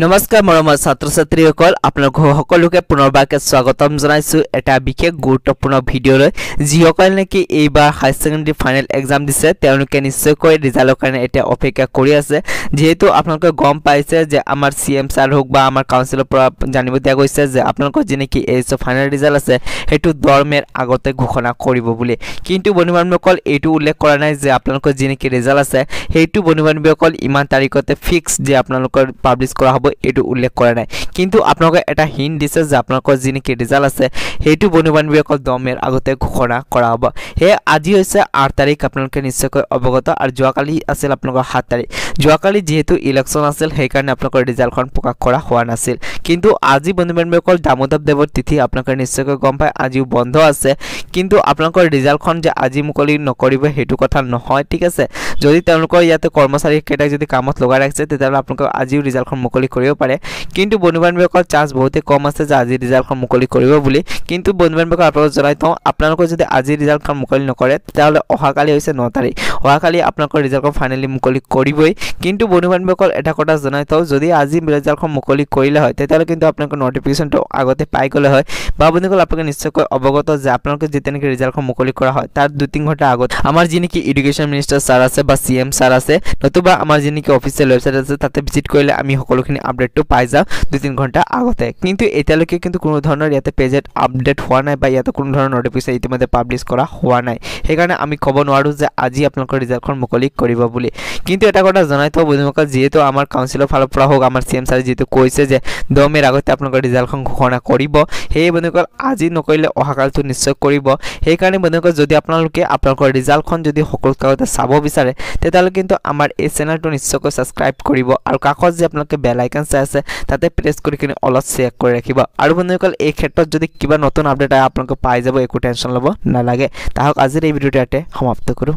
নমস্কাৰ মৰমৰ ছাত্ৰ ছাত্ৰীসকল আপোনালোক সকলোকে পুনৰবাৰকে স্বাগতম জনাইছো এটা বিশেষ গুৰুত্বপূৰ্ণ ভিডিঅলৈ যিসকল নেকি এইবাৰ হাই সেকেন্ডাৰী ফাইনেল এক্সাম দিছে তেওঁলোকে নিশ্চয়কৈ ৰিজাল্টৰ কাৰণে এটা অপেক্ষা কৰি আছে যেহেতু আপোনালোকে গম পাইছে যে আমাৰ সিএম ছাৰ হোক বা আমাৰ কাউন্সিলৰ পৰা জানিব দিয়া গৈছে যে আপোনালোকৰ যি নেকি এইচ ফাইনেল ৰিজাল্ট আছে হেতু দৰমেৰ আগতে ঘোষণা কৰিব বুলি কিন্তু বন্ধুবান্ধৱসকল এইটো উল্লেখ কৰা নাই যে আপোনালোকৰ যি নেকি ৰিজাল্ট আছে হেতু বন্ধুবান্ধৱসকল ইমান তাৰিখতে ফিক্স যে আপোনালোকৰ পাবলিশ কৰা হ'ব এটো উল্লেখ কৰা নাই কিন্তু আপোনালোকে এটা হিন্ট দিছে যে আপোনালোকৰ যি নেকি ৰিজাল্ট আছে হেতু বন্ধুবান্ধৱসকল দৰমেৰ আগতে ঘোষণা কৰা হ'ব হে আজি হৈছে 8 তাৰিখ আপোনালোকে নিশ্চয়কৈ অৱগত আৰু যোৱাকালি আছিল আপোনালোকৰ 7 তাৰিখ যোৱাকালি যেহেতু ইলেকশন আছিল সেই কাৰণে আপোনালোকৰ ৰিজাল্টখন প্ৰকাশ কৰা হোৱা নাছিল কিন্তু আজি বন্ধুবান্ধৱসকল দামোদৰ দেৱৰ তিথি আপোনালোকে নিশ্চয়কৈ গম পায় আজিও বন্ধ আছে কিন্তু আপোনালোকৰ ৰিজাল্টখন যে আজি মুকলি নকৰিব হেতু কথা নহয় ঠিক আছে যদি তেওঁলোকৰ ইয়াতে কৰ্মচাৰী কেইটা যদি কামত লগাই ৰাখিছে তেতিয়াহ'লে আপোনালোকৰ আজিও ৰিজাল্টখন মুকলি কৰিব পাৰে কিন্তু বন্ধুবান্ধৱসকল চান্স বহুতে কম আছে যে আজি ৰিজাল্টখন মুকলি কৰিব বুলি কিন্তু বন্ধুবান্ধৱসকল আপোনালোকক জনাই থওঁ আপোনালোকৰ যদি আজি ৰিজাল্টখন মুকলি নকৰে তেতিয়াহ'লে অহাকালি হৈছে 9 তাৰিখ অহাকালি আপোনালোকৰ ৰিজাল্টখন ফাইনালি মুকলি কৰিবই কিন্তু বন্ধুবান্ধৱসকল এটা কথা জনাই থওঁ যদি আজি ৰিজাল্টখন মুকলি কৰিলে হয় তেতিয়াহ'লে কিন্তু আপোনালোকৰ নটিফিকেশনটো আগতে পাই গলে হয় বা বন্ধুসকল আপোনালোকে নিশ্চয়কৈ অৱগত যে আপোনালোকে যেতিয়া নেকি ৰিজাল্টখন মুকলি কৰা হয় তাৰ 2-3 ঘণ্টা আগত আমাৰ যি নেকি এডুকেশ্যন মিনিষ্টাৰ ছাৰ আছে বা সিএম ছাৰ আছে নতুবা আমাৰ যি নেকি অফিচিয়েল ওয়েবসাইট আছে তাতে ভিজিট কৰিলে আমি সকলোখিনি আপডেটটো পাই যাম 2-3 ঘণ্টা আগতে কিন্তু এতিয়ালৈকে কিন্তু কোনো ধৰণৰ ইয়াতে পেজত আপডেট হোৱা নাই বা ইয়াতে কোনো ধৰণৰ নটিফিকেশন ইতিমধ্যে পাবলিশ কৰা হোৱা নাই সেইকাৰণে আমি ক'ব নোৱাৰো যে আজি আপোনালোকৰ ৰিজাল্টখন মুকলি কৰিব বুলি কিন্তু এটা কথা জনাই থওঁ বন্ধুসকল যেহেতু আমাৰ কাউন্সিলৰ ফালৰ পৰা হোক আমাৰ সিএম ছাৰ যেহেতু কৈছে যে দমেৰ আগতে আপোনালোকৰ ৰিজাল্টখন ঘোষণা কৰিব সেই বন্ধুসকল আজি নকৰিলে অহাকালটো নিশ্চয় কৰিব সেইকাৰণে বন্ধুসকল যদি আপোনালোকে আপোনালোকৰ ৰিজাল্টখন যদি সকলোতকৈ আগতে চাব বিচাৰে তেতিয়াহ'লে কিন্তু আমাৰ এই চেনেলটো নিশ্চয়কৈ সাবস্ক্ৰাইব কৰিব আৰু কাষত যে আপোনালোকে বেল আইকন চাই আছে তাতে প্ৰেছ কৰি কিনে অলপ চেক কৰি ৰাখিব আৰু বন্ধুসকল এই ক্ষেত্ৰত যদি কিবা নতুন আপডেট আহে আপোনালোকে পাই যাব একো টেনচন ল'ব নালাগে তাহক আজিৰ এই ভিডিঅ'টো ইয়াতে সমাপ্ত কৰো।